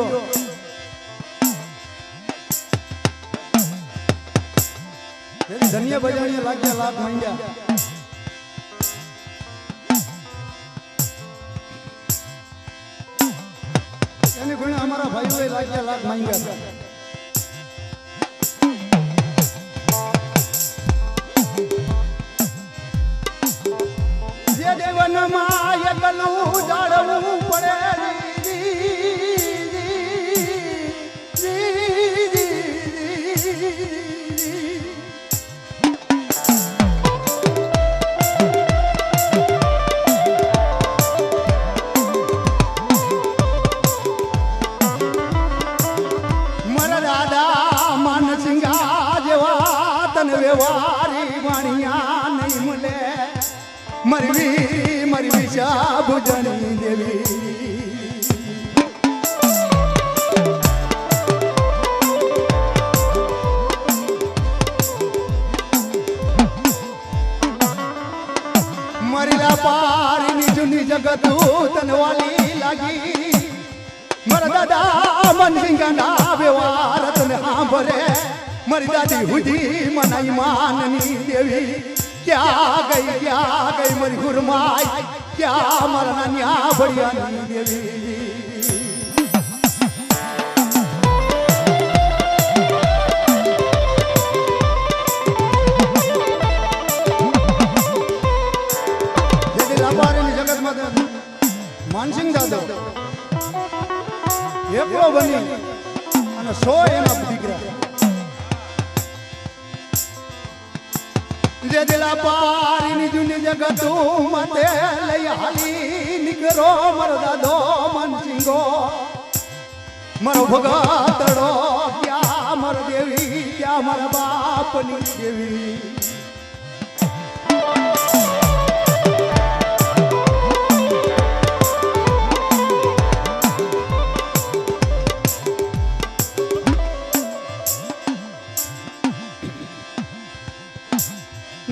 ભાઈઓ ધન્ય બજાણીએ લાગ્યા લાખ માંગ્યા એને ગુણે અમારા ભાઈઓએ લાગ્યા લાખ માંગ્યા જે દેવનમાં એકલું જાળવું પડે વ્યવહારી વાણિયા નહીં મળે મરવી મરવી ભુજણી દેવી મરેલા પારીની જૂની જગત તનવાલી લાગી મારા દાદા મનસિંગના વ્યવહાર તને સાંભળે મારી દાદી હુજી મનાઈ માનની દેવી ક્યાં ગઈ મારી ગુરમાઈ ક્યાં મારા નાન્યા ભડિયાની દેવી જેથી લાભારીની જગતમાં માનસિંહ દાદો એકલો બની અને 100 એના દીકરા જે દિલા પારીની જૂની જગતું મતે લઈ હાલી નીકળો મારો દાદો મનસિંગો મારો ભગતડો ક્યાં મારો દેવી ક્યાં મારા બાપની દેવી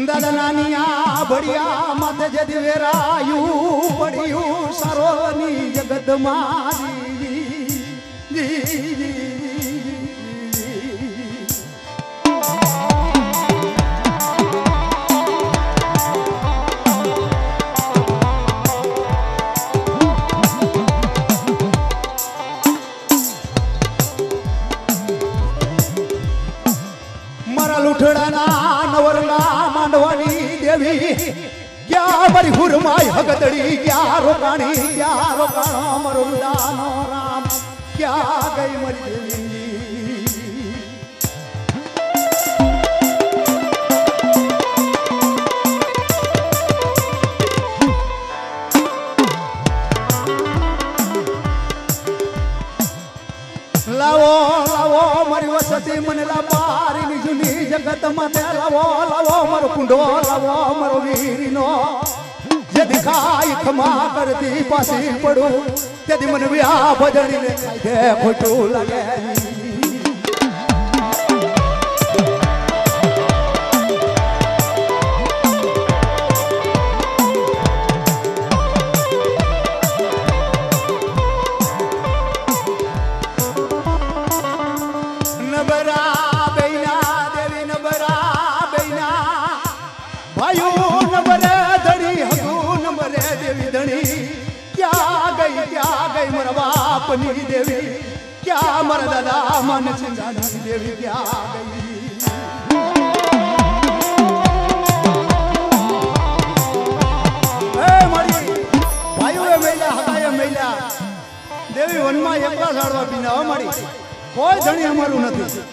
દાદા નાનિયા ભડિયા માથે જદી વેરાયું પડ્યું સરોની જગત મારી મારા લૂંઠડાના નવરંગા માંડવાની દેવી ક્યાં મારી હુરમાઈ હગદડી ક્યાં રોકાણી ક્યાં રોકાણો મારો દાનો રામ ક્યાં ગઈ મારી દેવી લાવો લાવો મારી વસતી મને લાબારીની જૂની જગત માં લાવો લાવો મારો કુંડો લાવો મારો વીરનો જે દેખાય ખમા કરતી પાછી પડું તેથી મને વ્યા ભજણીને દે ખોટું લાગે ક્યાં ગઈ મારા બાપની દેવી ક્યાં મારા દાદા માનસિંગાની દેવી ક્યાં ગઈ મારી ભાઈઓએ મહિલા હકાએ મહિલા દેવી વનમાં એકલા ઝાડવા પીના મારી કોઈ ધણી અમારું નથી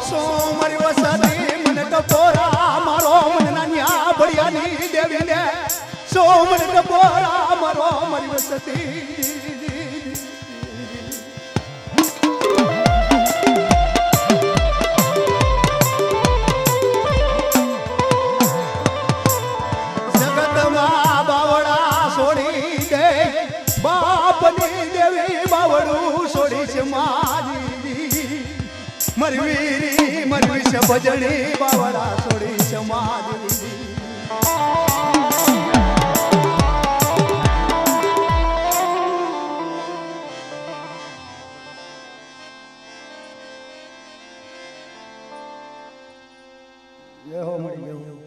સો મારી વસાતી મને ટપોરા મારો મને નાન્યા ભડિયાની દેવીને સોમન ટપોરા મારો મારી વસતી જગતમાં બાવડા છોડી દે બાપની દેવી બાવડું છોડી છે મારી મારી વીરી મારી વિશે ભજણી બાવડા છોડી છે મારી ये हो मरी गयो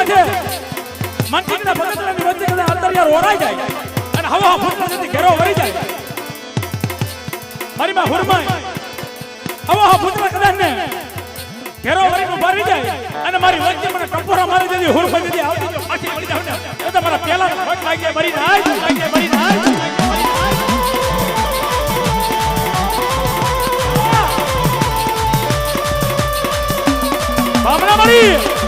છે મંત્રીના ભગતની વચ્ચે કદાચ અંતરિયાર ઓરાઈ જાય અને હવા ફૂટમાંથી ઘેરો વળી જાય મારી માં હુરમાય હવા ફૂટમાં કદાચ ને ઘેરો વળીને ઉભા રહી જાય અને મારી વચ્ચે મને ટપોરા મારી દીધી હુરમાઈ દીધી આવતી જો પાછી વળી જાવ ને તો મારા પેલા ફટ લાગી મરી નાય બામણા મરી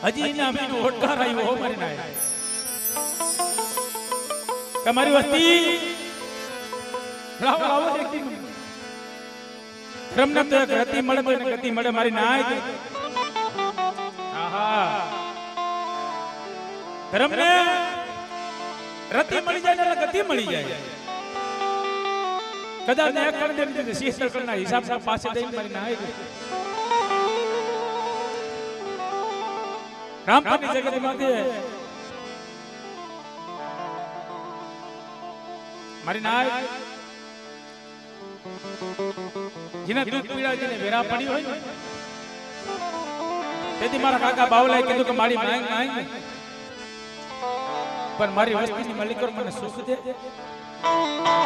હજી ના મીનો ઓટકાર આવ્યો મારી નાય તમારી વસ્તી લાવો દેખતી ધર્મને તો ગતિ મળે તો ગતિ મળે મારી નાય આહા ધર્મને રતિ મળી જાય ને ગતિ મળી જાય કદાચ ને એક કરી દે શીશર કરના હિસાબ પાસે દઈ મારી નાય રામપરની જગત માંથી મારી નાય જેને દૂધ પીડા જેને વેરા પડી હોય તેથી મારા કાકા બાવલાએ કીધું કે મારી માંગ પણ મારી વસ્તીની મલિકોર મને સુખ દે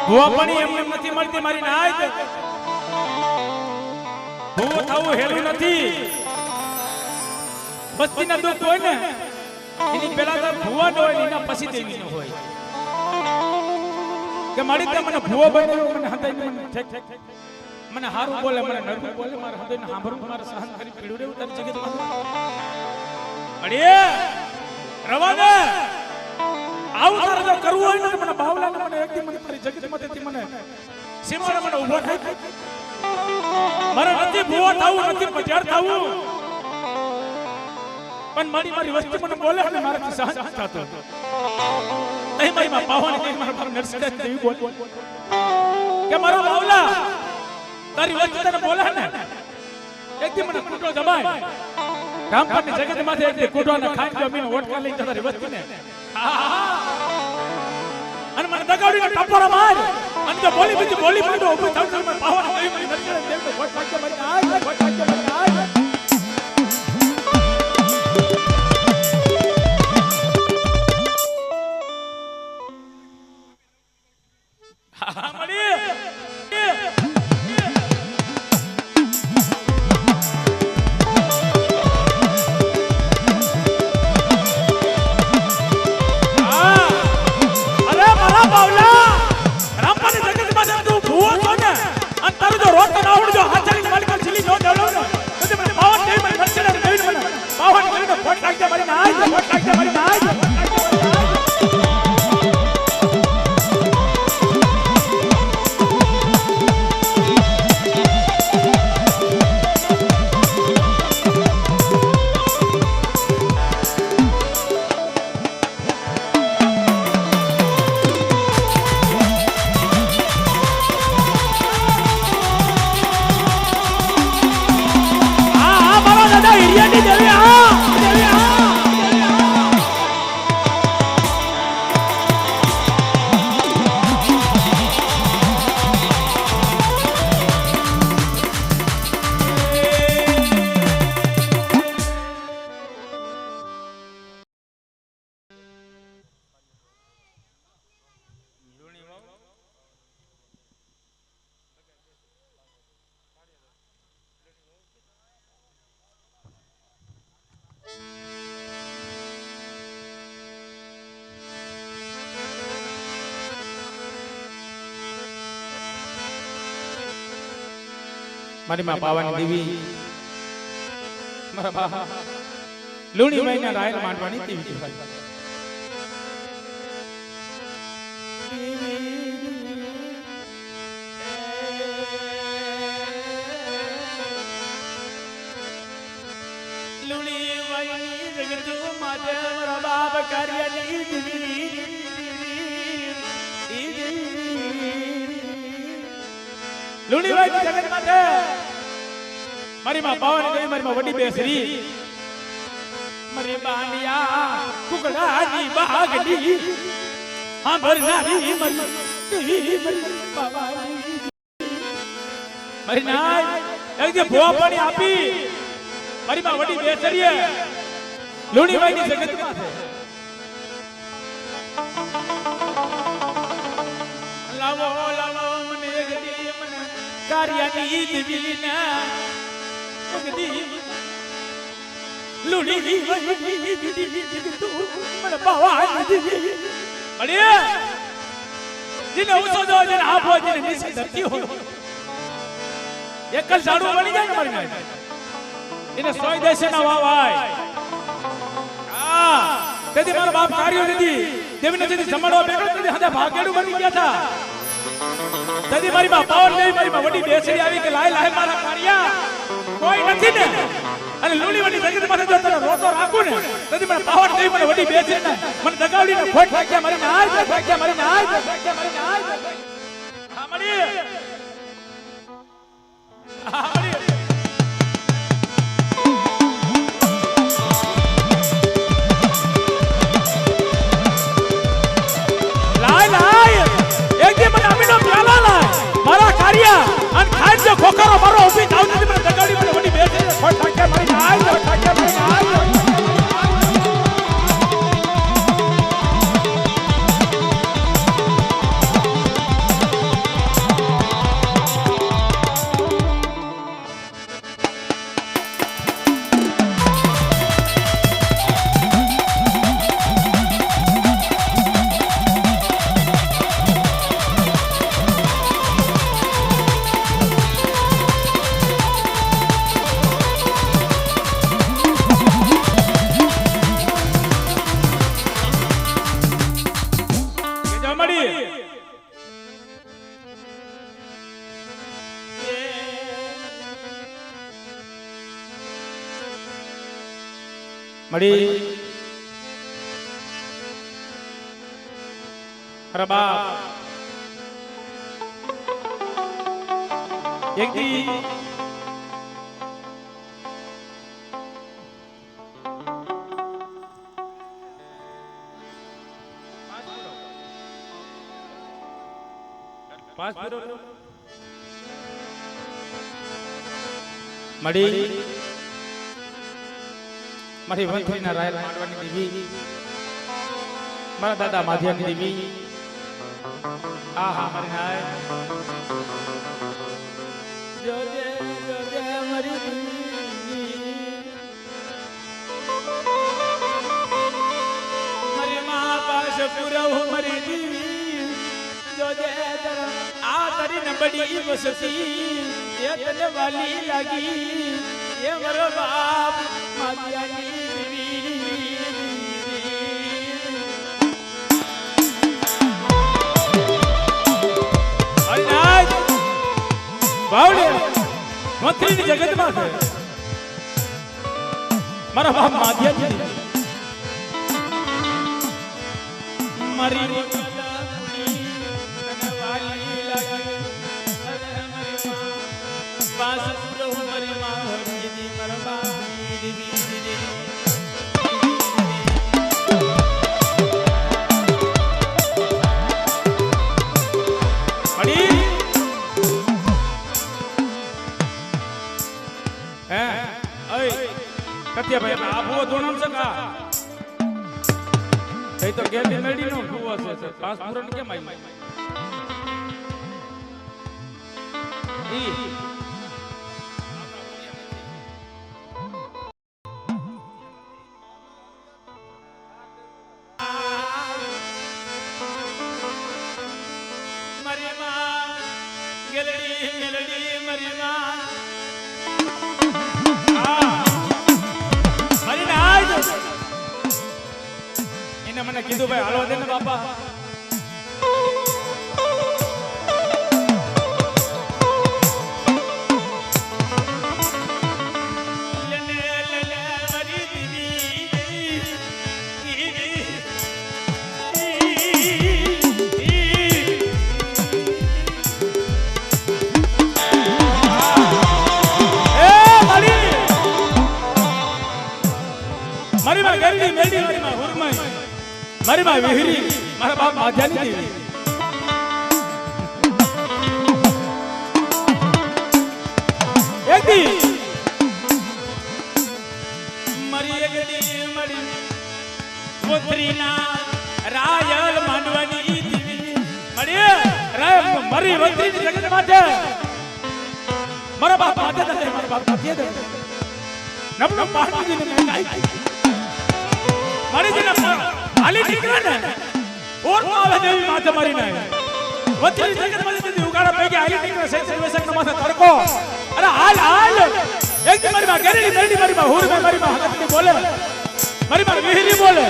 ભૂવા પાણી એમને નથી મળતી મારી નાય ભૂવો થવું હેલું નથી બસ્તીના દુઃખ હોય ને એની પેલા તો ભૂવા ન હોય એના પછી દેવી ન હોય કે મારી તે મને ભૂવો બનાવ્યો મને હૃદય મને ઠેક મને હારું બોલે મને નરમ બોલે મારા હૃદયને સાંભળવું મારે સહન કરી પીડું રહેવું તારી જગતમાં અડે રવા દે આવું તારે જો કરવું હોય ને મને બાવલાને મને એકદી મને તારી જગતમાંથી મને સીમાને મને ઊભો થાય મારે નથી ભૂવો થવું નથી પજાર થવું પણ મારી વસ્તુ મને બોલે અને મારાથી સહન થતો નહીં મારી માં પાવાની નહીં મારા પર નરસિંહ દેવી બોલ કે મારો બાવલા તારી વસ્તુ તને બોલે ને એકદી મને કૂટો દબાય રામપરની જગતમાંથી એકદી કૂટોને ખાઈ જો મીનો ઓટકા લઈ તારી વસ્તુને અને મને દગાડીને ટપોરા માર અને જો બોલી માંડો ઊભી થાવ તો મને પાવાની દેવી મને નરસિંહ દેવી વોટ વાક્ય મારી આય વોટ વાક્ય મારી આય મારી માં પાવાની દેવી મારા બા લુણીબાઈ ના રાયલ માંડવાની દેવી કહેવાય. લુણીબાઈ જગત માથે મારી માં પાવાની દેવી મારી માં વડી બેસરી મારી બાંડિયા કુકડાની બાગડી હા ભરનારી મારી દેવી મારી પાવાની મારી નાય એક જે ભોવા પાણી આપી મારી માં વડી બેસરીએ લુણીબાઈ ની જગત માથે લાવો લાવો મને ગદી મને કારિયાની દેવી ના ગદી લુણીબાઈ તું મને પાવાની દેવી અરે જીને ઉસો જો જીને આપો જીને નીચે ધરતી હો એકલ ઝાડુ બની જાય ને મારી નાય એને સોય દેશે ના વાવાય તેથી મારો બાપ કાર્યો નથી દેવીને તેથી જમાડવા બેઠો તેથી હદે ભાગેડું બની ગયા હતા. તેથી મારી માં પાવર દેવી મારી માં વડી બેસરી આવી કે લાય લાય મારા કાર્યા કોઈ નથી ને અને લુણી વડી જગત માથે જો તને રોતો રાખું ને તેથી મને પાવર દેવી મને વડી બેસરી ને મને દગાવડીને ખોટ ભાગ્યા મારી નાય ભાગ્યા મારી નાય ભાગ્યા મારી નાય હા મળી હા મળી મારા કાર્યા અને ખાઈ જો ખોખરો મારો ઊભી થાવ નથી મને દગાડી મને વડી બેસે ખોટ ઠાકે મારી નાય ઠાકે મારી નાય મળી અરે બાપ એક દી મળી મારી વંથલીના રાયલ માંડવાની દેવી મારા દાદા માધ્યાની દેવી આહા મારી નાય જોજે જોજે મારી દેવી મારી મા પાસ પુરવ મારી દેવી જોજે આ તારી નબળી વસતી એ તને વાલી લાગી એ મારો બાપ માધ્યાની મંત્રીની જગતમાં છે મારા બાપ માધ્યાજી મારી ભાઈ આપવો ધોનામ સકા થઈ તો ગેર મેડી નો ભૂવો છે પાસ પૂરણ કેમ આવી ઈ મરી માં ગેલડી ગેલડી મરી માં મને કીધું ભાઈ હાલો દે ને બાપા. મારી માં ગરડી મેડી મારી માં હુરમાઈ મારી માં વિહરી મારા બાપ માધ્યાની દેવી એકદી મારી એકદી મળી પુત્રીના રાયલ માંડવાની દેવી મળી રાય મારી વંત્રી જગત માટે મારા બાપ માધ્યા દે મારા બાપ માધ્યા દે નબળો પાણી ને કાઈ મારી જેના હાલી નીકળે ને ઓર તો આવે દેવી માથે મારી નાય વચ્ચે જગત માં દેવી ઉગાડા પૈકી હાલી નીકળે છે સર્વેસક નો માથે તડકો અરે હાલ હાલ એક મારી માં ગેરડી મેરડી મારી માં હુર મારી માં હકતી બોલે મારી માં વિહરી બોલે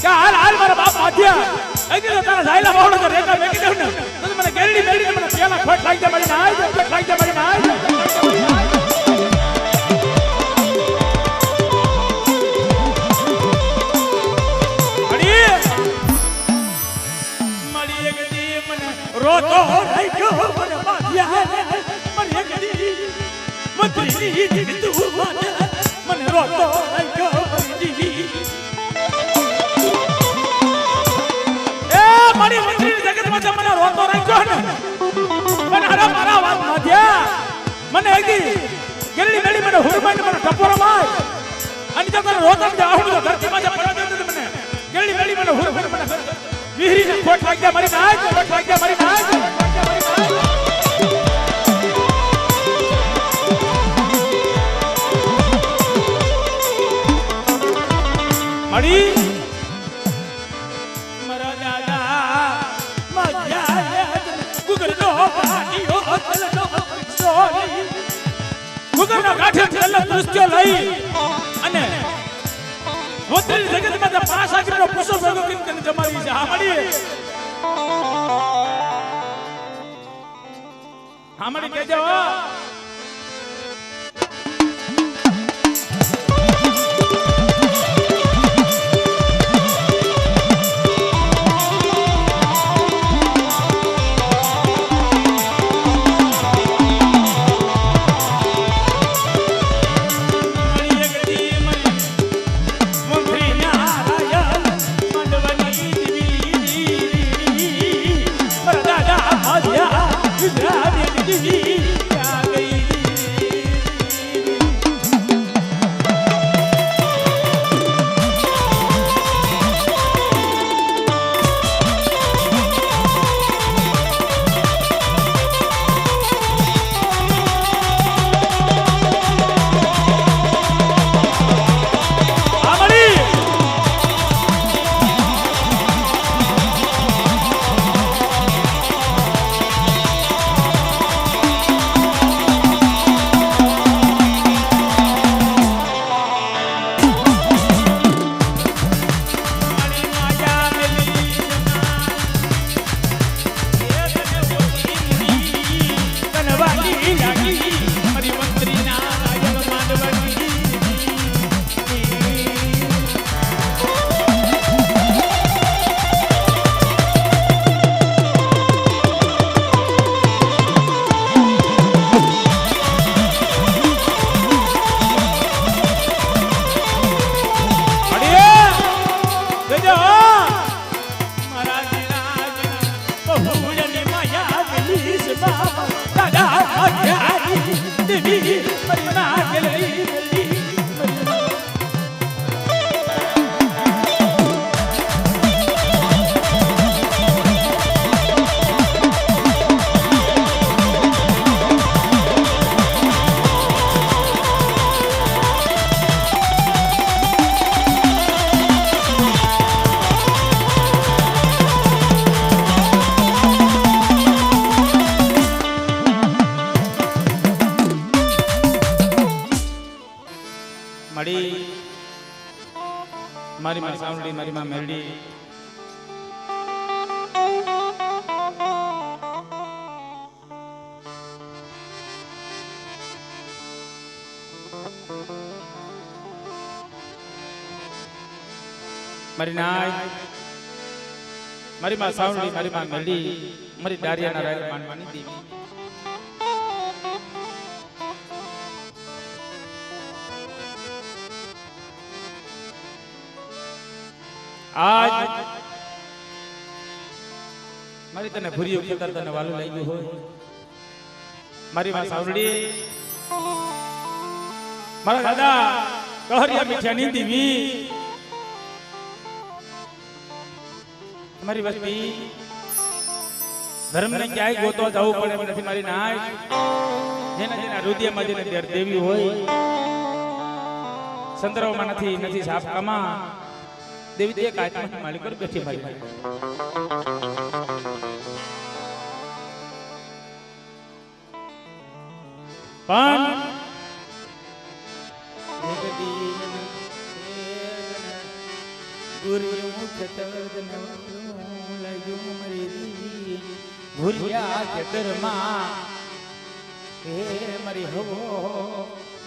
કે હાલ હાલ મારા બાપ માથ્યા એક દી તારા જાયલા બાવડો તો રેકા મેકી દેવ ને તો મને ગેરડી મેરડી મને પેલા ખોટ લાગી દે મારી નાય ખોટ લાગી દે મારી નાય રોતો રાખ્યો મને માધ્યા મને ગદી મંત્રી દીધું મને રોતો રાખ્યો દીદી એ મારી મંત્રી જગત માં મને રોતો રાખ્યો ને મને હરા મારા વાત માધ્યા મને ગદી ગેરડી મેડી મને હુરમાઈ મને ટપોરો માર અને જો તને રોતો દે આહું તો ધરતી માં પડવા દે મને ગેરડી મેડી મને હુરમાઈ મને વિહરી ને ખોટ લાગી દે મારી નાય ખોટ લાગી દે મારી નાય મળી મારા દાદા મજાય ગુગરનો પાટીઓ તલનો સોલી ગુગરનો ગાઠે તલનો દૃશ્ય લઈ અને વોતરી જગતમાં તો પાસ આગળનો પુષ્પ ભેગો કરીને જમાવી છે. હા મળી કહેજો મળી મારી માં સાવડી મારી માં મેરડી મારી નાય મારી માં સાવણી મારી માં મેલી મારી ડારિયાના રાય માનવાની દેવી આજ મારી તને ભૂરીઓ ખેતર તને વાલું લાગ્યું હોય મારી માં સાવરડી મારા દાદા કહરિયા મીઠાની દેવી તમારી વસ્તી ધર્મને ક્યાંય ગોતવા જવું પડે એમ નથી મારી નાય જેના જેના હૃદયમાં જેને દેવી હોય સંદર્ભમાં નથી સાપકામાં દેવી એક આત્માની માલિક પર બેઠી મારી પણ ભૂરિયા ખેતરમાં હે મારી હવો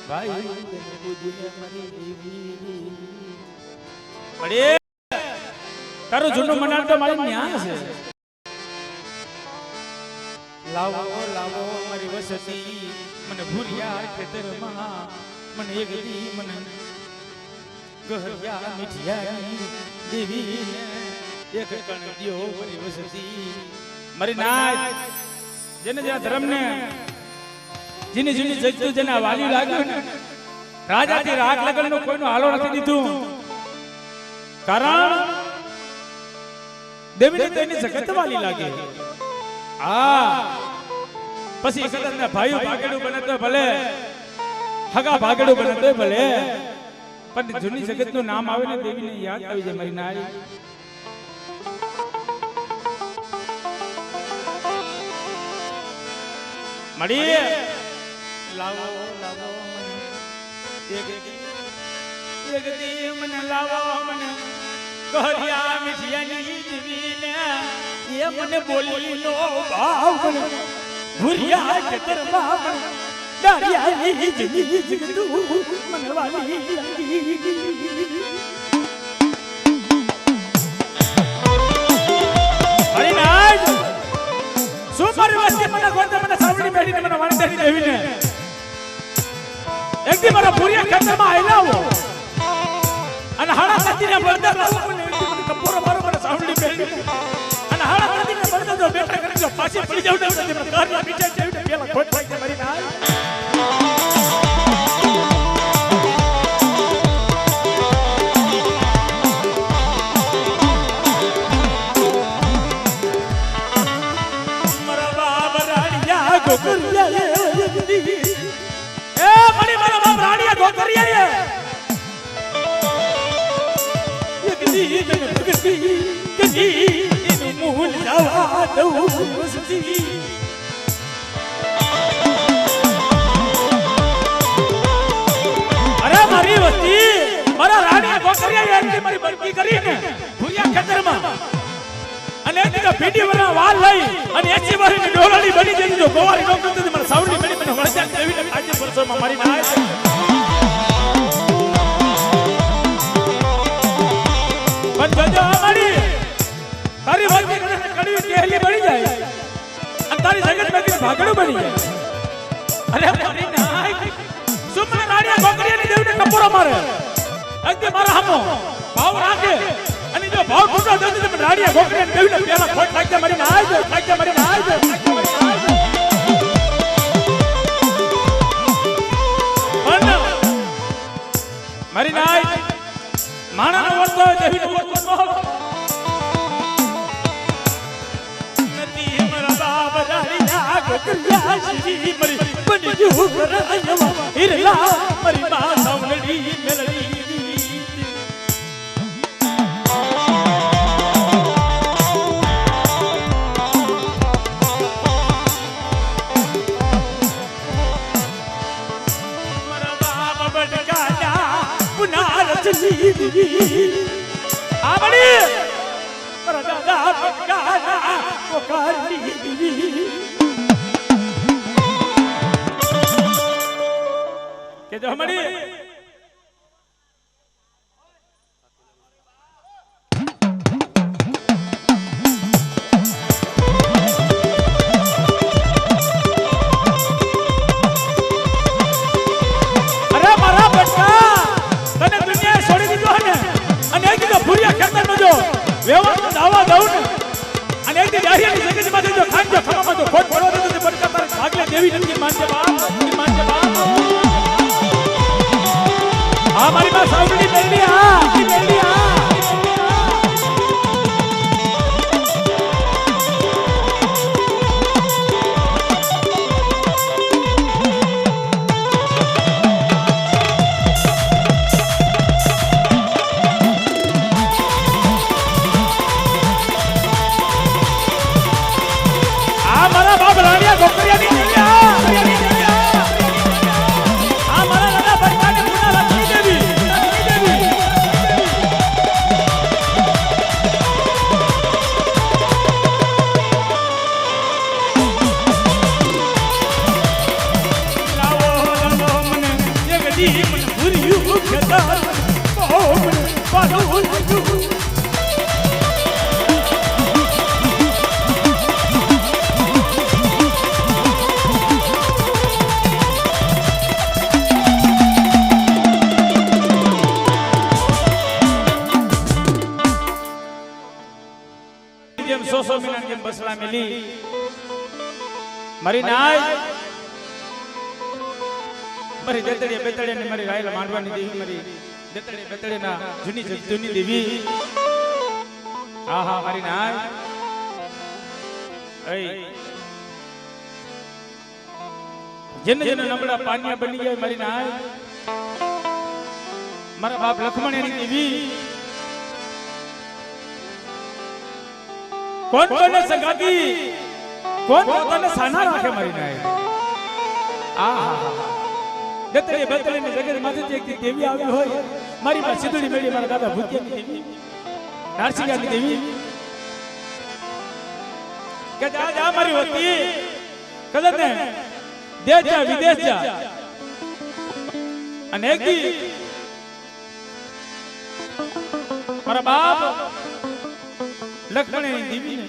ભાઈ મારી દેવી અરે તારું જૂનું મનાણ તો મારી ન્યા છે લાવો લાવો મારી વસતી મને ભૂરિયા ખેતરમાં મને એક દી મને ગહરિયા મીઠિયાની દેવીને એક કણ દિયો મારી વસતી મારી નાય જેને જેના ધર્મને જેની જૂની જગતું જેના વાલી લાગ્યું ને રાજાથી રાગ લગનનો કોઈનો હાલો નથી દીધું કારણ દેવીને તેની જગત વાલી લાગે પછી કદાચ ભાઈઓ ભાગેડું બને તો ભલે હગા ભાગેડું બને તો ભલે પણ જૂની જગત નું નામ આવે ને દેવીને યાદ આવી જાય મારી નારી મળી લાવો લાવો એક દી મને લાવો મને કહરિયા મીઠિયાની દેવીને એ મને બોલી નો ભાવ ભૂરિયા ખેતરમાં ડારિયાની જિંદગી જગતું મને વાલી હરી નાજ શું મારી વસ્તી મને ગોતે મને સાવડી બેઠીને મને વાણી દેવીને એક દી મારા ભૂરિયા ખેતરમાં આયલાવો અને હાડા સાતીને બળદર લાવો મને કપોરો મારો મને સાવડી બેઠી અને હાડા સાતીને બળદર જો બેઠા કરી જો પાછી પડી જાવ ને મને ઘરના પીછે જેવીને પેલા ખોટ થાય મારી નાય અરે મારી વસ્તી મારા રાણીયા ગોકરિયા મારી બરકી કરીને ભૂરિયા ખેતરમાં અને એની ભીડી વરા વાલ લઈ અને 80 વર્ષની ડોલાની બની જઈ જો ગોવારી નો કરતો મને સાવડી બની મને વળજા દેવીને આજે વર્ષોમાં મારી નાય પણ જજો મારી તારી વાતી કડવી કેહલી બની જાય અને તારી જગતમાં કે ભાગડું બની જાય અરે મારી નાય સુમન રાણીયા ગોકરિયાની દેવીને કપોરો મારે અગે મારા હામો ભાવ રાખે અને જો ભાવ ટૂટો દે તો રાણીયા ગોકરિયાને દેવીને પેલા ખોટ લાગજે મારી નાય દે લાગજે મારી નાય દે મારી નાય માણાનો વર્તો દેવીનો વર્તો નો નદી મારા બાપ રાણીયા ગોકરિયા શ્રી મરી બનજુ કરાયવા હિરલા મારી માં સાવલડી મેલડી આબડી મારા દાદા પકાના પોકારી દીવી કે જો હમણી વેવાનો દાવા દઉં ને અને એક દી જાહેરની જગતમાંથી જો ખાંજો ખમામાં તો ખોટ પડવા દે તો બરકત તારે ભાગલે દેવી નથી માનજે બાપ માનજે બાપ આ મારી માં સાવડી મેલી આ બસડા મેલી મારી નાય મારી દેતડીએ બેતડીએ ને મારી રાયલા માંડવાની દેવી મારી દેતડીએ બેતડીએ ના જૂની દેવી આહા મારી નાય એ જેને જેને નબળા પાનિયા બની ગયા મારી નાય મારા બાપ લખમણ એની દેવી કોણ કોને સંગાતી કોણ પોતાને સાના રાખે મારી નાય આહા દેતડીએ બેતડીએ ની જગત માંથી એક દેવી આવી હોય મારી માં સિદ્ધડી મેળી મારા દાદા ભૂતિયાની દેવી નારસિંગાની દેવી કે જા મારી વતી કદન ને દેશ જા વિદેશ જા અને એક દી મારા બાપ લખમણની દેવી ને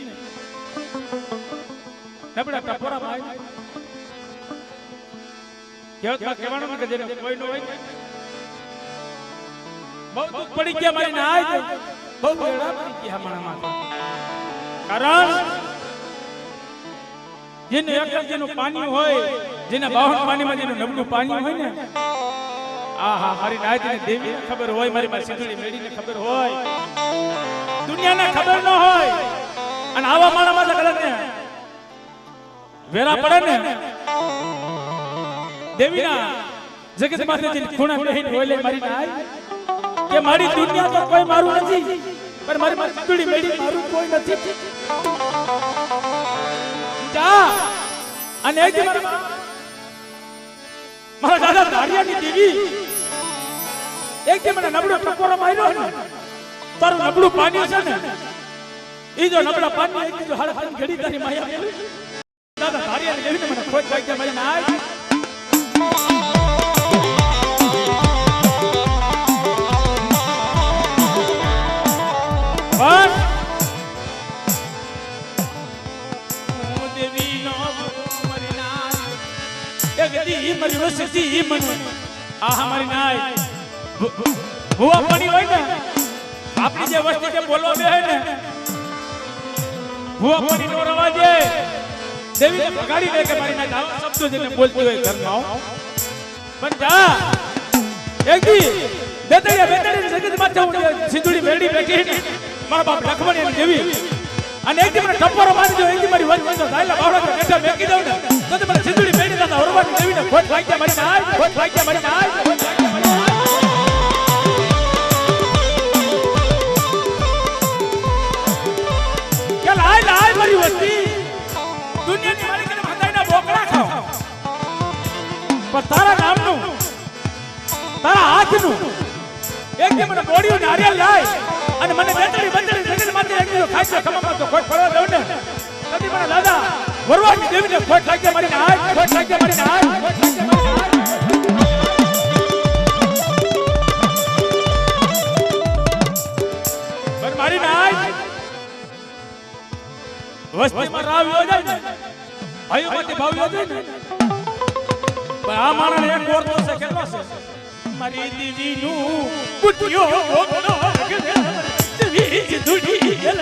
નબળા ટપોરા ભાઈ કહેવાનું કે જેને કોઈ ન હોય બહુ દુઃખ પડી ગયા મારી નાય બહુ વેળા પડી ગયા મારા કારણ જેને એકલ જેનું પાણી હોય જેના બાવન પાણીમાં જેનું નબળું પાણી હોય ને આહા મારી નાયને દેવીને ખબર હોય મારી માં સિંધુડી મેળીને ખબર હોય દુનિયાને ખબર ન હોય અને આવા માણામાં તો ગલત ને વેરા પડે ને દેવીના જગત માંથી ખૂણા બેહીને ઓલે મારી નાય કે મારી દુનિયા તો કોઈ મારું નથી પણ મારી માં સિંધુડી મેળી મારું કોઈ નથી જા અને એક મારા દાદા ધારિયાની દેવી એક દી મને નબળો ટકોરો માર્યો ને તારું નબળું પાણી છે ને ઈ જો નબળા પાણી એક જો હાડ હાડ ઘડી તારી માયા મેલી દાદા ધારિયાની દેવીને મને ખોટ લાગી મારી નાય મારી વસતી મન આહા મારી નાય ભુવા પાણી હોય ને આપણી જે વસ્તી જે બોલવા બે ને ભુવા પાણી નો રવાજે દેવીને ભગાડી દે કે મારી નાય આવા શબ્દો જેને બોલતી હોય ઘરમાં પણ જા એક દી દેતડીયા બેતડી જગત માં જાઉં સિંધુડી મેરડી બેઠી ને મારા બાપ લખમણ એની દેવી અને એક દી મને ટપોરો મારી દો એક દી મારી વચમાં તો ધાયલા બાવડા બેઠા મેકી દઉં ને તો મને સિંધુડી મેળી દાદા ઓરવાની દેવીને ખોટ લાગ્યા મારી નાય ખોટ લાગ્યા મારી નાય ખોટ લાગ્યા મારી નાય કે લાય લાય મારી વસ્તી દુનિયાની માલિકને હંધાઈના બોકડા ખાવ પણ તારા નામનું તારા હાથનું એક દી મને બોડીઓ નારિયેળ લાય અને મને બેતડી બંદડી જગત માંથી એક દી ખાઈ ખમામાં તો ખોટ પડવા દઉં ને કદી મને દાદા વરવાની દેવીને ખોટ લાગ્યા મારી નાય ખોટ લાગ્યા મારી નાય ખોટ લાગ્યા મારી નાય પર મારી નાય વસ્તીમાં રાવ હો જાય ને ભાઈઓમાંથી ભાવ હો જાય ને પણ આ માણસને એક ઓરતો છે કેટલો છે મારી દીવીનું કુટિયો ઓગળો દેવી દુડી ગેલ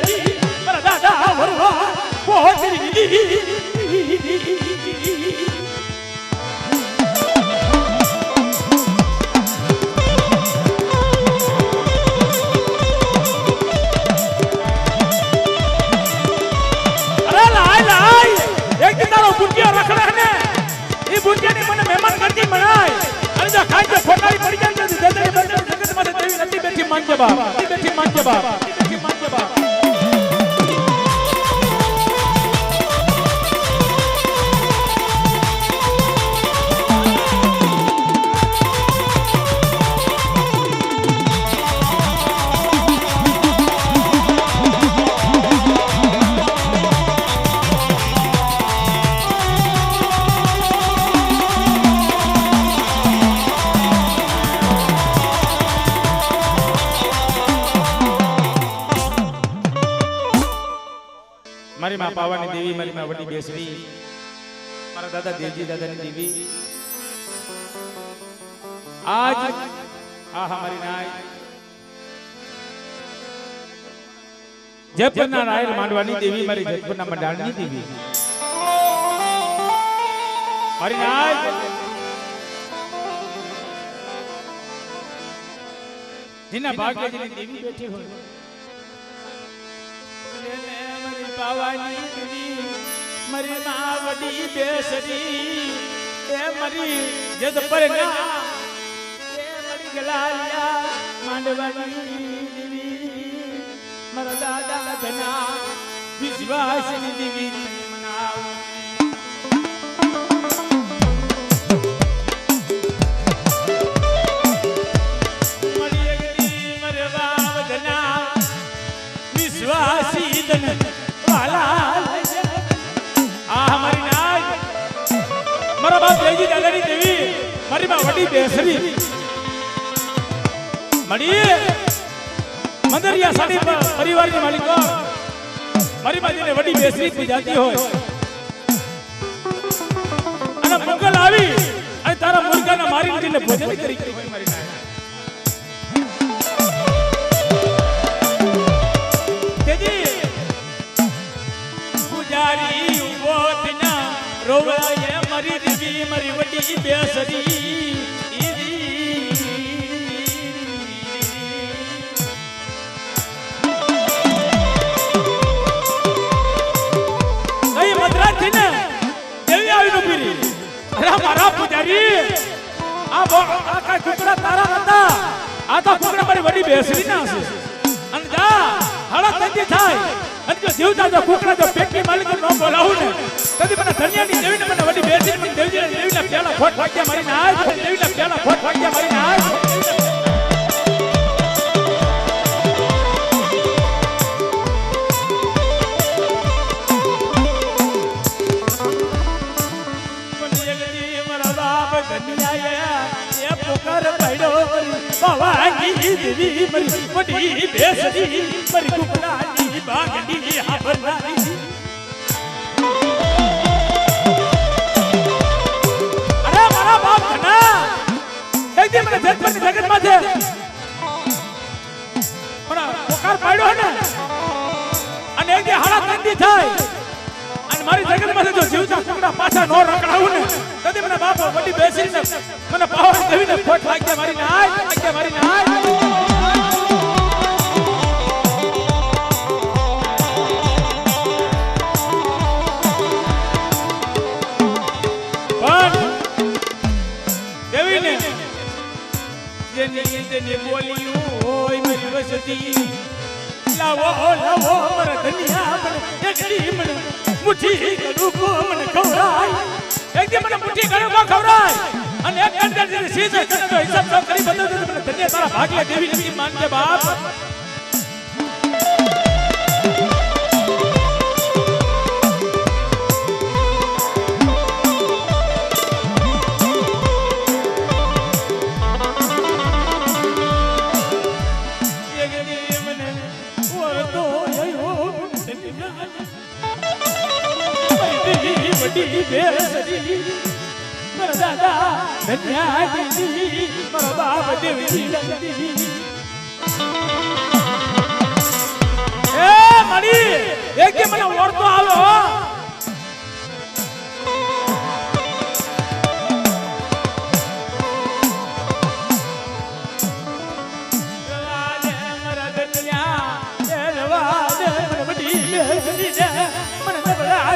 મારી માં પાવાની દેવી, મારી માં વડી બેસરી, મારા દાદા દેવજી દાદાની દેવી, આજ મારી નાય જયપુરના રાયલ માંડવાની દેવી, મારી જયપુરના મંડાળની દેવી, મારી નાય જેના ભાગ્ય જેની દેવી બેઠી હોય, મારી પાવાની દેવી, મારી માં વડી બેસરી, એ મારી જયપુરના ગલાલિયા માંડવાની દેવી, મારા દાદા ધના વિશ્વાસની દેવી મનાવ મળી મારા બાપ ધના વિશ્વાસી ધન વાલા મારી નાય મારા બાપ દેવજી દાદાની દેવી, મારી માં વડી બેસરી મળી મંદરિયા સાડી પરિવારની માલિકો, મારી બાજીને વડી બેસરી પૂજાતી હોય અને મંગલ આવી અને તારા મુર્ગાના મારી દીને ભોજન કરી હોય મારી નાય તેજી પૂજારી ઉભો થના રોવાય મારી દેવી, મારી વડી બેસરી મારા પૂજારી આ કાઈ કુકડા તારા હતા, આ તો કુકડા મારી વડી બેસરી ના છે અને જા હાડા તંજી થાય અને જો જીવતા જો કુકડા જો પેટની માલિક નો બોલાવું ને તદી મને ધન્યાની દેવીને મને વડી બેસરી મને દેવીના પેલા ફોટ વાગ્યા મારી નાય, દેવીના પેલા ફોટ વાગ્યા મારી નાય ભવાની દેવી, મારી વડી બેસરી, મારી કુકડાની બાગડી હાબરનારી, અરે મારા બાપ ધના એક દી મને જગતની જગતમાં છે પણ પોકાર પાડ્યો ને અને એક દી હાડા તંદી થાય અને મારી જગતમાં જો જીવતા કુકડા પાછા નો રકડાવું ને તદી મને બાપ વડી બેસરીને મને પાવન દેવીને ફોટ લાગ્યા મારી નાય, લાગ્યા મારી નાય જેને બોલ્યું હોય મારી વસતી, લાવો લાવો મારા ધનિયા મને એકડી મને મુઠ્ઠી કરું કો મને ખવરાય, એકદી મને મુઠ્ઠી કરું કો ખવરાય અને એક અંદર સીધે તને તો હિસાબ તો કરી બદલ મને ધનિયા તારા ભાગ્ય દેવી નથી માનજે બાપ બેસરી મારા દાદા ધન્યા દેવી, મારા બાપ દેવી એ મારી એક કે મને ઓળતો આવ્યો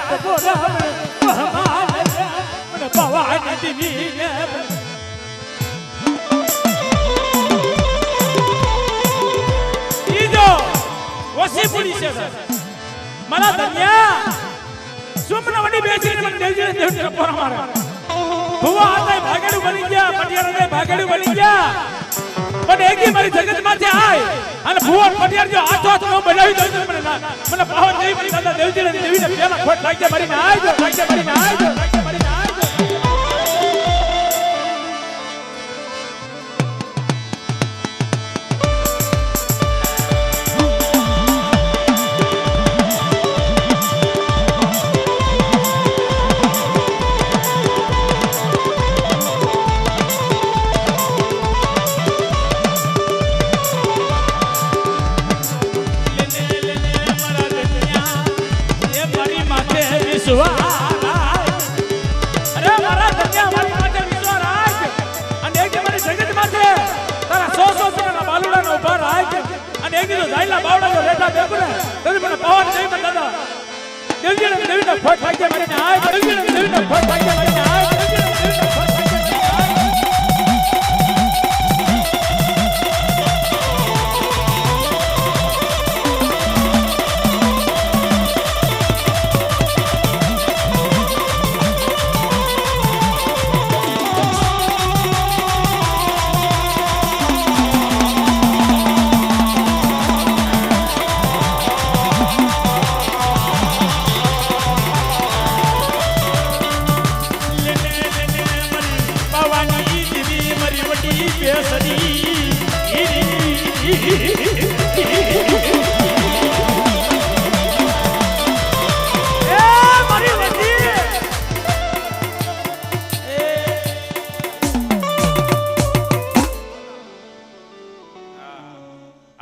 ટકોરા મને ભવાની દીવીને ઈજો ઓસી પુરી છે મારા દનિયા સુમન વડી બેસીને મને દેવજીને દેવ ટકોરા મારે ભુવા આતા ભાગેડું બની ગયા પટિયાર ને ભાગેડું બની ગયા પણ એકી મારી જગત માંથી આય અને ભુવા પટિયાર જો હાથ હાથ નો બનાવી દઉં મને પાવર દેવી મારી દાદા દેવજીને દેવીને પેલા ખોટ લાગી મારી ને આય જો લાગી મારી ને આય જો લાગી મારી ને આય જો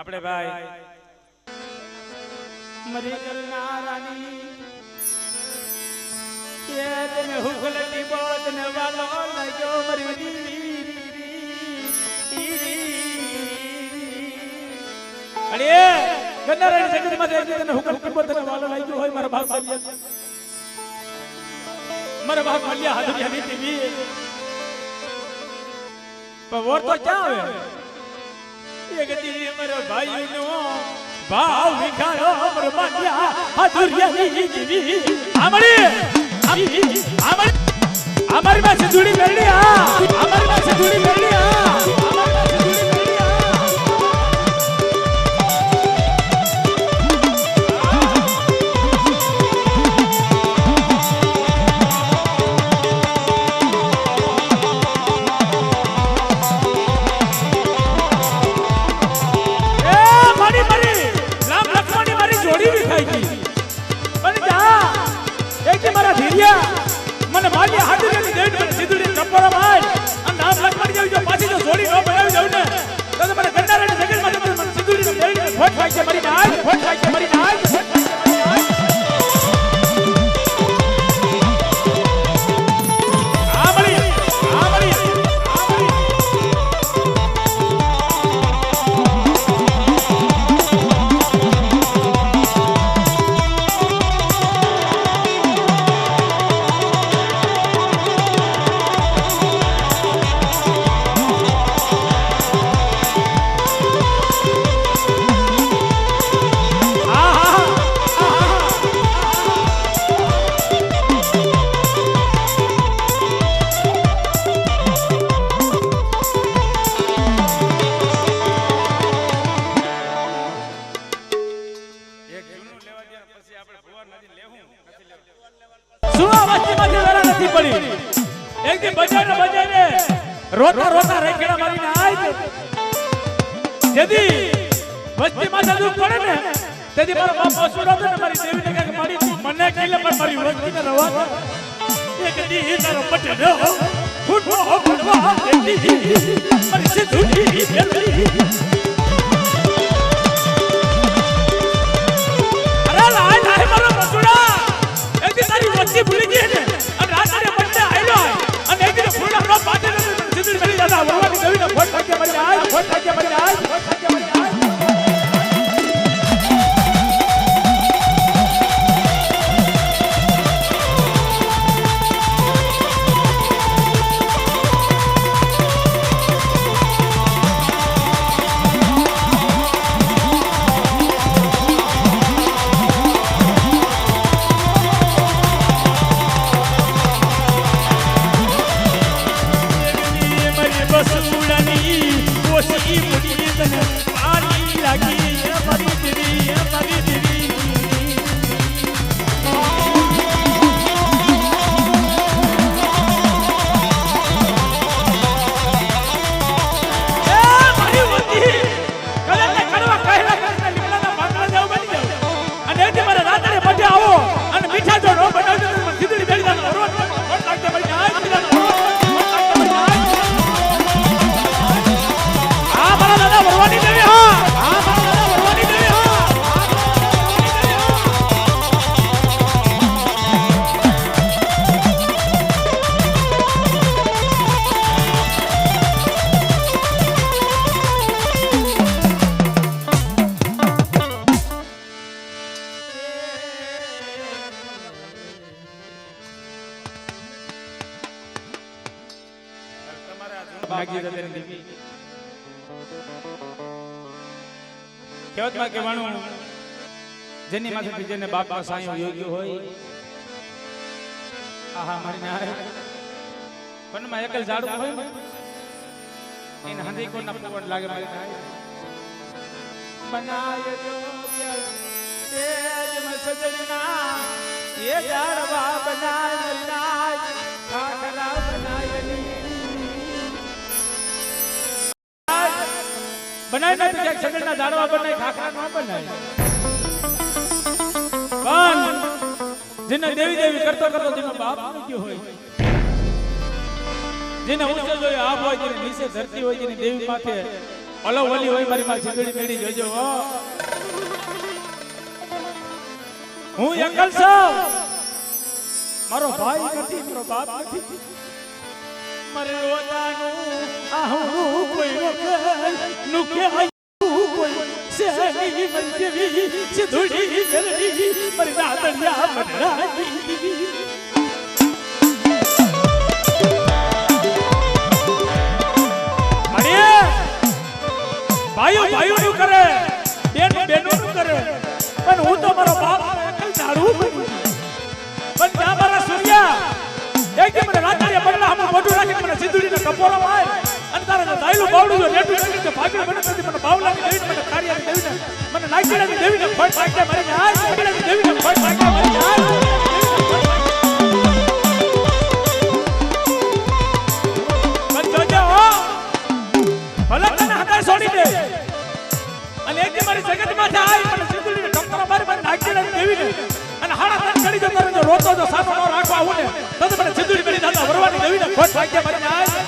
આપણે ભાઈ મરી ગરના રાની કે તને હુકલટી બોતને વાલો લાગ્યો મરી અરે ગરના રાની જગત માં તને હુકલટી બોતને વાલો લાગ્યો હોય મારા બાપ મલ્યા હાથિયાની ટીવી પણ વોર તો ક્યાં આવે એક દી મારો ભાઈનો ભાવ વિખાયો પરમાન્યા હાથુરિયાની જીવી અમારી પાસે જુડી મેળી અમારી પાસે જુડી મેળી મને મારી હાજરી દેવ મને સીધુડી ટપોરા માર અને નામ લખવાડી જાવ જો પાછી જો જોડી નો બનાવી જાવ ને તો મને ગંડારાની જગતમાં મને સીધુડી દેવ ફોટ ખાઈ છે મારી નાય ફોટ ખાઈ છે મારી નાય રોતા રોતા રેખડા મારીને આય જેદી વસ્તી માં દુખ પડે ને તેદી મારો બાપ ઓસુરો ને મારી દેવીને કે મારી મને કેલે પર મારી વસ્તી ને રવા એક દી તારો પટે નો ફૂટવો ફૂટવા એથી મારી સીધુડી અરે લાય લાય મારો ઓસુરા એક દી તારી વસ્તી ભૂલી ગઈ ને અને રાતે પટે આયલો અને એક દી ફૂલા નો પાટે દાદા ભગવાન દેવીને ફોટ ખાકે મરી આય ફોટ ખાકે મરી આય ફોટ ખાકે મરી આય ભાગી જતે દીવી કહેવતમાં કહેવાનું જેની માથેથી જેને બાપનો સાયો યોગ્ય હોય આહા મારી નાય વનમાં એકલ ઝાડું હોય ને એને હંધી કોના પવન લાગે મારી નાય બનાય જો તેજ મસજના એ ઝાડવા બનાય નાય ખાખરા બનાયની બનાય ના તો સગડના ઝાડવા બનાય ખાખરા ન બનાય પણ જેને દેવી દેવી કરતો કરતો જેનો બાપ ગયો હોય જેને ઊંચો જોયો આપ હોય જેને નીચે ધરતી હોય જેની દેવી માથે અલવ વલી હોય મારી માં સિંદડી મેળી જોજો હું એકલ છું મારો ભાઈ નથી મારો બાપ નથી મારે રોતાનું આહું કોઈ રોકે નુકે કોઈ સેની મંજવી સિંદડી મેળી મારી નાદણિયા મનરાજી ભાઈઓ ભાઈઓ નું કરે બેનો બેનો નું કરે પણ હું તો મારો બાપ એકલ ઝાડું બન્યું પણ ત્યાં મારા સૂર્યા એક મને રાત્રે બદલા હું મોઢું રાખી મને સિંદુડીનો કપોરો માર અને તારા દાયલું બાવડું જો નેટું નેટું કે ભાગી મને નથી મને બાવલાની દેવી મને કાર્યાની દેવીને મને નાગીડાની દેવીને ફટ ભાગ્યા મારી જાય નાગીડાની દેવીને ફટ ભાગ્યા મારી જાય પણ જોજો ભલે તને હતાય છોડી દે અને એક મારી જગત માં આઈ મને સિંદુડીને ટંકરો મારી મને નાગીડાની દેવીને અને હાડા તન ચડી જતો જો રોતો જો સાનો નો રાખવા આવું ને તો મને સિંદુડી મેળી દાદા વરવાની દેવીને ફટ ભાગ્યા મારી જાય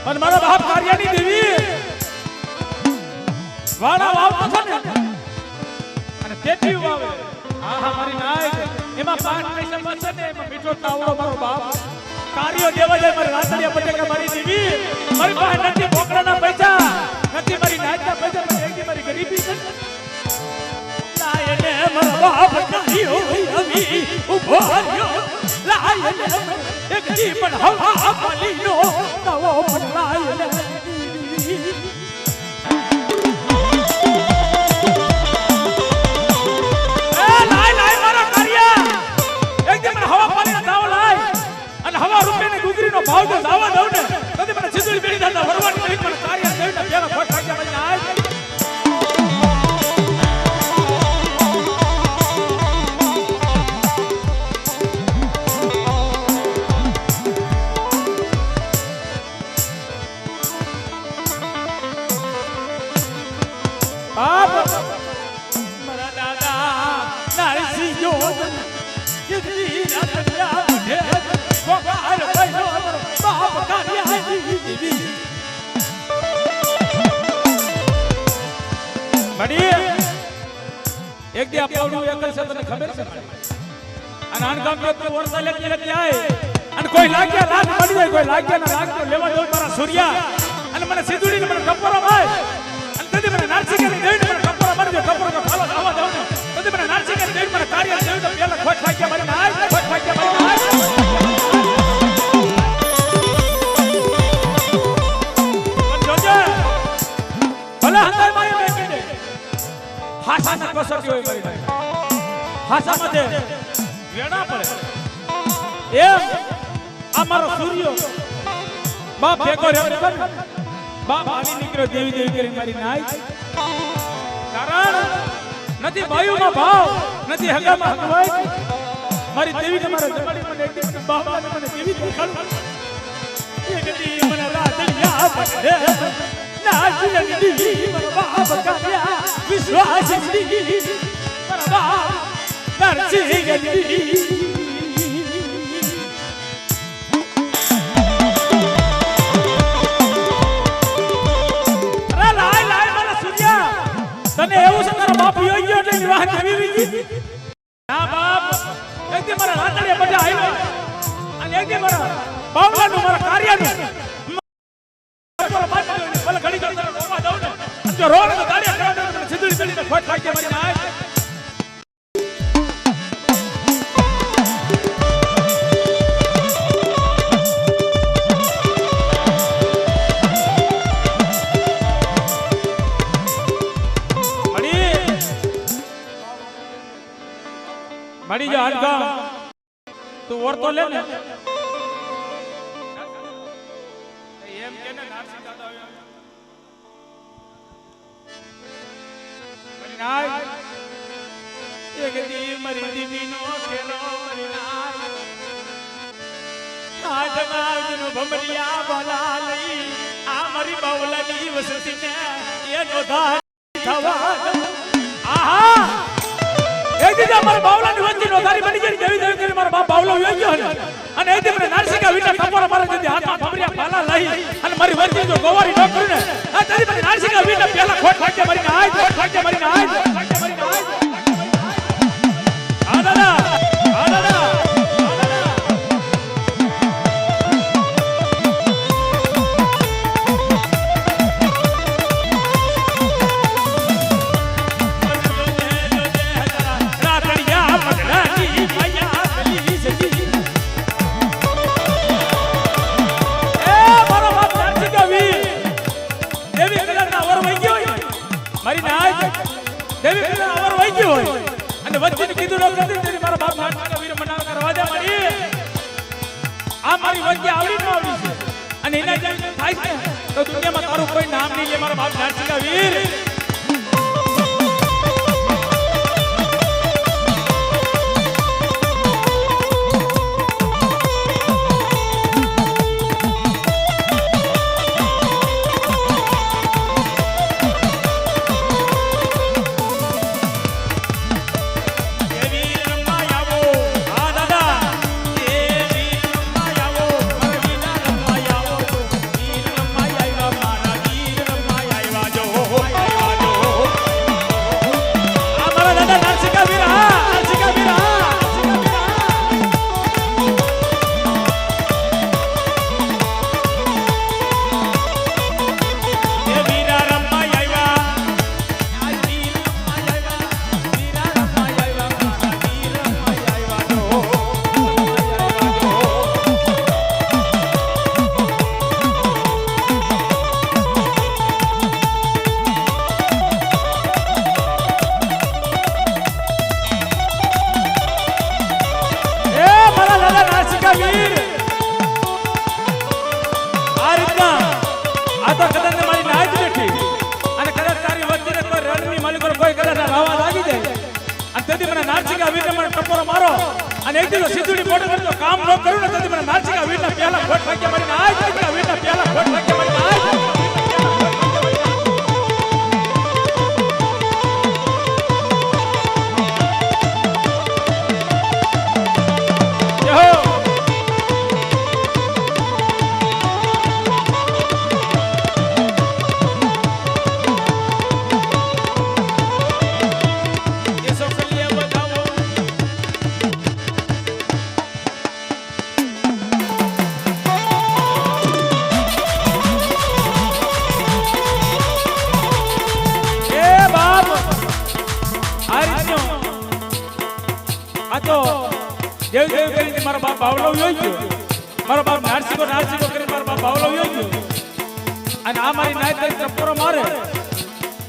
અને મારા બાપ કાર્યાની દેવી વાડા વાવતો છે ને અને તેટી વાવે આહા મારી નાય એમાં પાન પૈસા બચે ને એમાં મીઠો તાવડો મારો બાપ કાર્યો દેવા જાય મારી રાતડિયા બટેકા મારી દેવી મારી પાસે નથી બોકડાના પૈસા નથી મારી નાયના પૈસા પણ એકદી મારી ગરીબી છે લાયને મારા બાપ કાર્યો અમી ઉભો રહ્યો લાયને એકદી પણ હવા પાલીનો નવો પણ લાયને ભાવ જો દાવા દઉં ને તો મને સિંદુડી મેળી દાદા વરવાની દેવી મને કાર્ય દેવીને પેલા ફટ ભાગ્યા મને આય બાપ મારા દાદા નારસી જો કિતની રાતડિયા બઢે ગોપાર ભાઈનો બાપ કાર્યાની દેવી બડી એક દી આપણું એકલ છે તને ખબર છે અને આનગામ કે વર્ષા લેતી આય અને કોઈ લાગ્યા લાગ પડી જાય કોઈ લાગ્યા ના લાગ તો લેવા દો મારા સૂર્યા અને મને સિંદુડીને મને કપોરો માર અને તદી મને નારસિંગની દેવીને મને કપોરો મારી દે કપોરો નો ખાલો દાવા દઉં ને તદી મને નારસિંગની દેવી મને કાર્ય દેવીને પેલા ખોટ ભાગ્યા મારી નાય ખોટ ભાગ્યા મારી નાય હાસાના કસોટી હોય કરી નાખે હાસા મધે વેણા પડે એમ આ મારો સૂર્યો બાપ ભેગો રહ્યો કર બાપ આલી નીકળ્યો દેવી દેવી કરી મારી નાય કારણ નથી ભાઈઓમાં ભાવ નથી હગામાં હગવાય મારી દેવીને મારા જમાડી મને એક મને બાપાને મને દેવી દેખાડું એક દી મને રાતડિયા પડે નાચની દેવી મારા બાપ કાર્યા વિશ્વાસ દી મારા બાપ નરસિંહ દી અરે લાય લાય મારા સૂર્યા તને એવું છે તારો બાપ યોગ્ય એટલે વિવાહ કરી લીધી ના બાપ એકદી મારા રાતડિયા બધા આવ્યો અને એકદી મારા બાવલાનું મારા કાર્યનું ઘડી ઘડી રોવા દઉં ને જો રોડ તો ગાડી કરાવ દે સિંદુડી ચડીને ફટ ભાગ્યા મારી નાય મળી જો હાડકા તું ઓરતો લે ને એમ કે ને નારસી દાદા મરી નાય એક દી મરી દીવીનો ખેલો મરી નાય આજ માજનો ભમરિયા બોલા લઈ આ મારી બાવલાની વસતીને એનો ધાર થવા આહા એક દી મારા બાવલાની વચ્ચે નોધારી બની ગઈ દેવી દેવી કરી મારા બાપ બાવલો વયો ગયો ને અને એ દી મને નારસિકા વીટા ટપોરા મારા દીધી હાથમાં ભમરિયા પાલા લઈ અને મારી વચ્ચે જો ગોવારી ન કરું ને આ તારી મને નારસિકા વીટા પહેલા ખોટ ખાકે મારીને આય ખોટ ખાકે મારીને આય ખોટ ખાકે મારીને આય આ દાદા આ દાદા દેવી કલા અવર વઈ ગયો હોય અને વચ્ચે કીધું ન કરતી તેરી મારા બાપ નાટકા વીર મનાવ કરવા દે મારી આ મારી વચ્ચે આવડી ન આવડી છે અને એના જેમ થાય છે તો દુનિયામાં તારું કોઈ નામ નહીં લે મારા બાપ નાટકા વીર કામ ન કરું ને તો મને નારસિકા વીરના પહેલા ખોટ ભાગ્ય મારીને આય નારસિકા વીરના પહેલા ખોટ ભાગ્ય મારીને આય દેવ દેવ કરીને મારા બાપ બાવલો વયો ગયો મારા બાપ નારસિકો નારસિકો કરીને મારા બાપ બાવલો વયો ગયો અને આ મારી નાય તરી ટપોરો મારે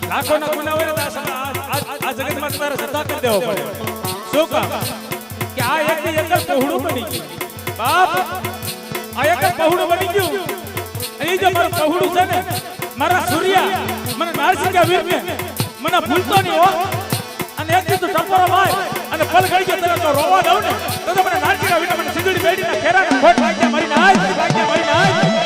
લાખો ના ગુના હોય ને આ જગતમાં તારે સત્તા કરી દેવો પડે શું કામ કે આ એક પહોળું બની ગયું બાપ આ એક પહોળું બની ગયું અને એ જો મારું પહોળું છે ને મારા સૂર્યા મને નારસિકા વીરને મને ભૂલતો નહીં હો અને એક દી તું ટપોરો માર અને પલ ગળી ગયો તને તો રોવા દઉં ને તો મને નારસિકા વીટા મને સીધડી બેડીના ખેરાને ખોટ ભાગ્યા મારીને આય ભાગ્યા મારીને આય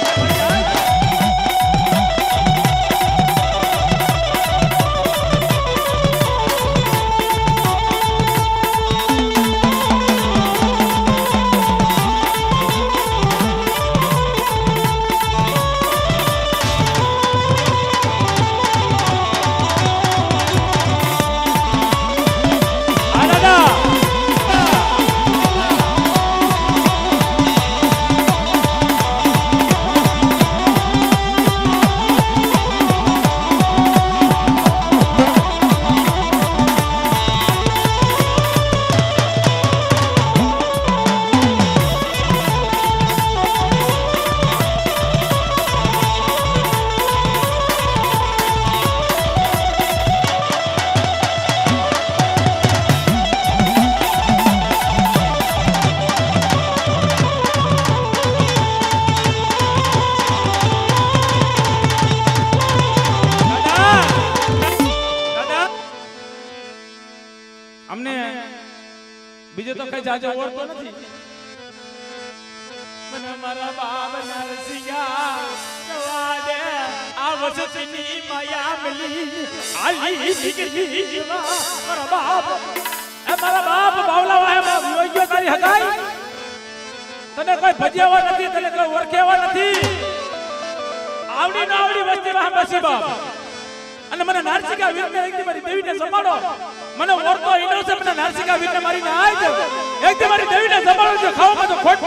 કઈ જાજો ઓળતો નથી મને મારા બાપ નરસિંહા નવાડે આ વસતીની માયા મળી આલી દીકરી મારા બાપ બાવલા વાહે યોગ્ય તારી હગાઈ તને કોઈ ભજ્યાવા નથી તને કોઈ ઓળખ્યાવા નથી આવડી ન આવડી વસ્તી વાહ બસી બાપ અને મને નારસિકા વીરને એકદી મારી દેવીને સંભાળો મને ઓળખો ઈનો છે મને નારસિકા વીરને મારીને આઈ દે એકદી મારી દેવીને સંભાળો જો ખાવામાં તો ખોટ